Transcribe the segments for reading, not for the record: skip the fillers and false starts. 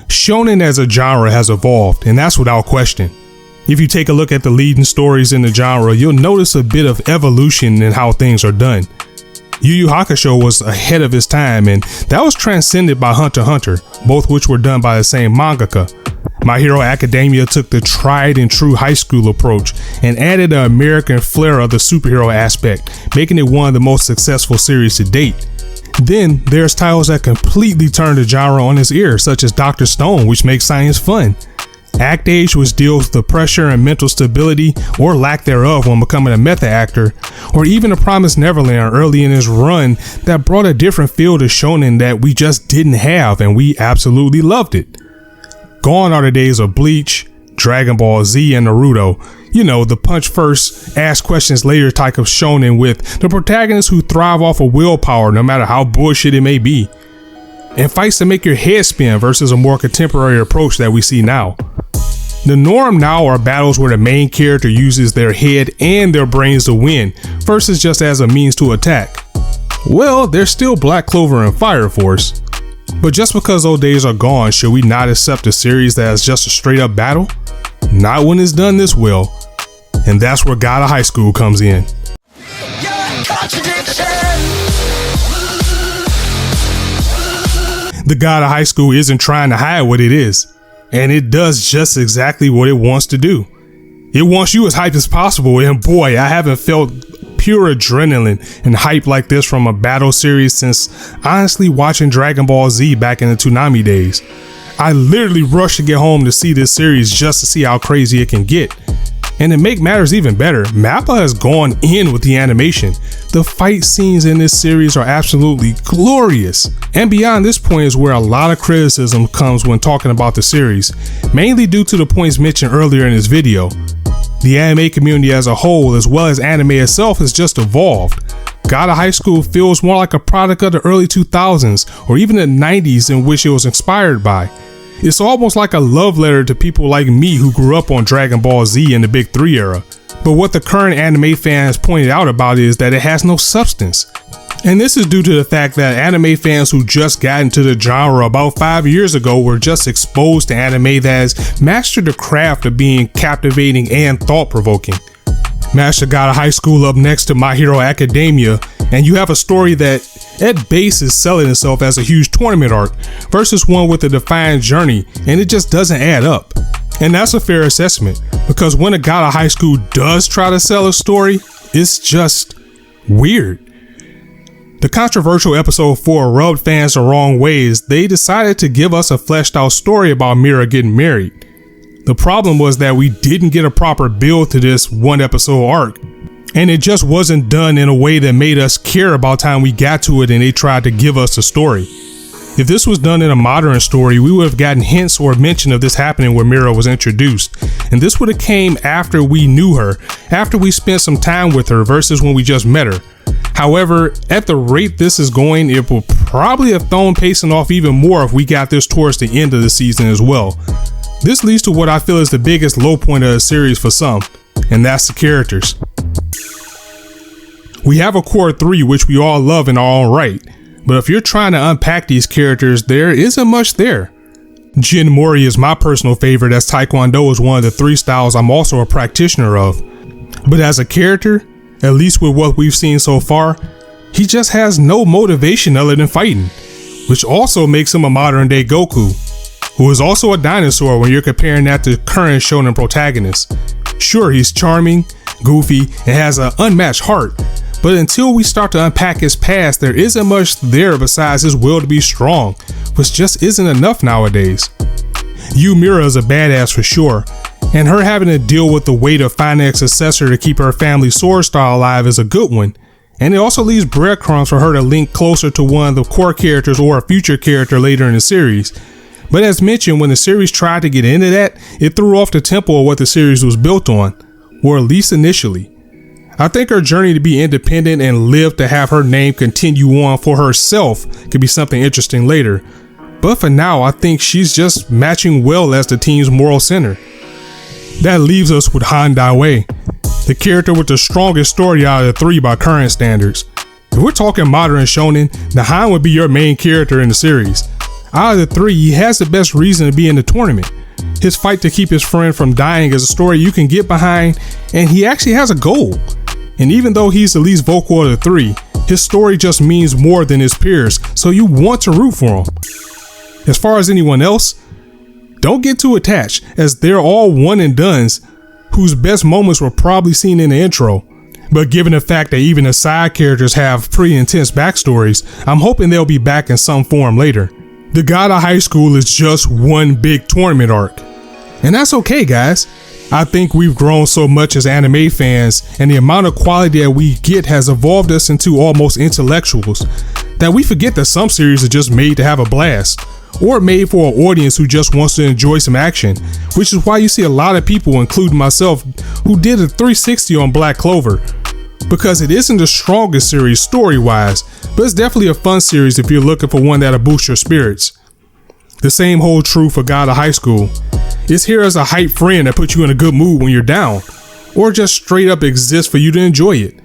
Shonen as a genre has evolved, and that's without question. If you take a look at the leading stories in the genre, you'll notice a bit of evolution in how things are done. Yu Yu Hakusho was ahead of its time, and that was transcended by Hunter x Hunter, both which were done by the same mangaka. My Hero Academia took the tried and true high school approach and added the American flair of the superhero aspect, making it one of the most successful series to date. Then there's titles that completely turn the genre on its ear, such as Dr. Stone, which makes science fun. Act Age, which deals with the pressure and mental stability or lack thereof when becoming a method actor, or even The Promised Neverland early in his run that brought a different feel to shonen that we just didn't have, and we absolutely loved it. Gone are the days of Bleach, Dragon Ball Z, and Naruto. You know, the punch first, ask questions later type of shonen with the protagonists who thrive off of willpower no matter how bullshit it may be. And fights to make your head spin versus a more contemporary approach that we see now. The norm now are battles where the main character uses their head and their brains to win versus just as a means to attack. Well, there's still Black Clover and Fire Force. But just because those days are gone, should we not accept a series that is just a straight up battle? Not when it's done this well. And that's where God of High School comes in. The God of High School isn't trying to hide what it is, and it does just exactly what it wants to do. It wants you as hyped as possible, and boy, I haven't felt pure adrenaline and hype like this from a battle series since honestly watching Dragon Ball Z back in the Toonami days. I literally rushed to get home to see this series just to see how crazy it can get. And to make matters even better, MAPPA has gone in with the animation. The fight scenes in this series are absolutely glorious. And beyond this point is where a lot of criticism comes when talking about the series, mainly due to the points mentioned earlier in this video. The anime community as a whole, as well as anime itself, has just evolved. God of High School feels more like a product of the early 2000s or even the 90s in which it was inspired by. It's almost like a love letter to people like me who grew up on Dragon Ball Z in the Big 3 era. But what the current anime fans pointed out about it is that it has no substance. And this is due to the fact that anime fans who just got into the genre about 5 years ago were just exposed to anime that has mastered the craft of being captivating and thought-provoking. Master God of High School up next to My Hero Academia, and you have a story that at base is selling itself as a huge tournament arc versus one with a defined journey, and it just doesn't add up. And that's a fair assessment, because when a God of High School does try to sell a story, it's just weird. The controversial episode 4 rubbed fans the wrong way as they decided to give us a fleshed out story about Mira getting married. The problem was that we didn't get a proper build to this one episode arc, and it just wasn't done in a way that made us care about time we got to it and they tried to give us a story. If this was done in a modern story, we would have gotten hints or mention of this happening where Mira was introduced, and this would have came after we knew her, after we spent some time with her versus when we just met her. However, at the rate this is going, it will probably have thrown pacing off even more if we got this towards the end of the season as well. This leads to what I feel is the biggest low point of the series for some, and that's the characters. We have a core 3 which we all love in our own right, but if you're trying to unpack these characters, there isn't much there. Jin Mori is my personal favorite, as Taekwondo is one of the 3 styles I'm also a practitioner of. But as a character, at least with what we've seen so far, he just has no motivation other than fighting, which also makes him a modern day Goku, who is also a dinosaur when you're comparing that to current shonen protagonists. Sure, he's charming, goofy, and has an unmatched heart, but until we start to unpack his past, there isn't much there besides his will to be strong, which just isn't enough nowadays. Mira is a badass for sure, and her having to deal with the weight of finding a successor to keep her family sword style alive is a good one, and it also leaves breadcrumbs for her to link closer to one of the core characters or a future character later in the series. But as mentioned, when the series tried to get into that, it threw off the tempo of what the series was built on, or at least initially. I think her journey to be independent and live to have her name continue on for herself could be something interesting later. But for now, I think she's just matching well as the team's moral center. That leaves us with Han Daiwei, the character with the strongest story out of the 3 by current standards. If we're talking modern shonen, Nahon would be your main character in the series. Out of the three, he has the best reason to be in the tournament. His fight to keep his friend from dying is a story you can get behind, and he actually has a goal. And even though he's the least vocal of the three, his story just means more than his peers, so you want to root for him. As far as anyone else, don't get too attached, as they're all one and dones whose best moments were probably seen in the intro. But given the fact that even the side characters have pretty intense backstories, I'm hoping they'll be back in some form later. The God of High School is just one big tournament arc. And that's okay, guys. I think we've grown so much as anime fans, and the amount of quality that we get has evolved us into almost intellectuals, that we forget that some series are just made to have a blast, or made for an audience who just wants to enjoy some action, which is why you see a lot of people, including myself, who did a 360 on Black Clover. Because it isn't the strongest series story-wise, but it's definitely a fun series if you're looking for one that'll boost your spirits. The same holds true for God of High School. It's here as a hype friend that puts you in a good mood when you're down, or just straight up exists for you to enjoy it.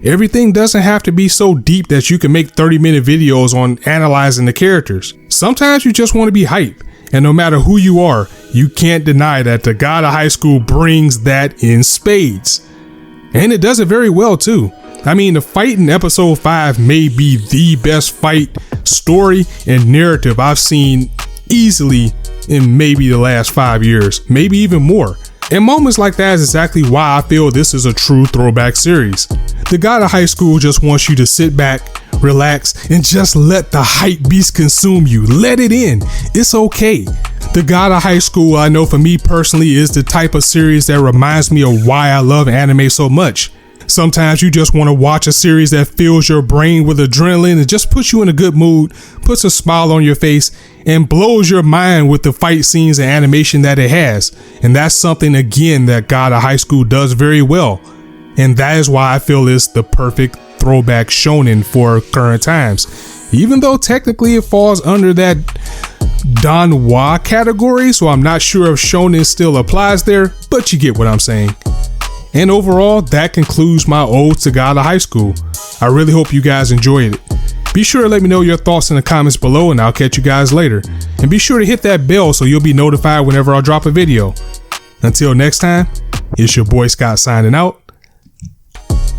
Everything doesn't have to be so deep that you can make 30-minute videos on analyzing the characters. Sometimes you just want to be hype, and no matter who you are, you can't deny that the God of High School brings that in spades. And it does it very well too. I mean, the fight in episode 5 may be the best fight, story, and narrative I've seen easily in maybe the last 5 years, maybe even more. And moments like that is exactly why I feel this is a true throwback series. The God of High School just wants you to sit back, relax, and just let the hype beast consume you. Let it in. It's okay. The God of High School, I know for me personally, is the type of series that reminds me of why I love anime so much. Sometimes you just want to watch a series that fills your brain with adrenaline and just puts you in a good mood, puts a smile on your face, and blows your mind with the fight scenes and animation that it has. And that's something, again, that God of High School does very well. And that is why I feel it's the perfect throwback shonen for current times. Even though technically it falls under that Danwa category, so I'm not sure if shonen still applies there, but you get what I'm saying. And overall, that concludes my ode to God of High School. I really hope you guys enjoyed it. Be sure to let me know your thoughts in the comments below, and I'll catch you guys later. And be sure to hit that bell so you'll be notified whenever I drop a video. Until next time, it's your boy Scott signing out.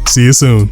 See you soon.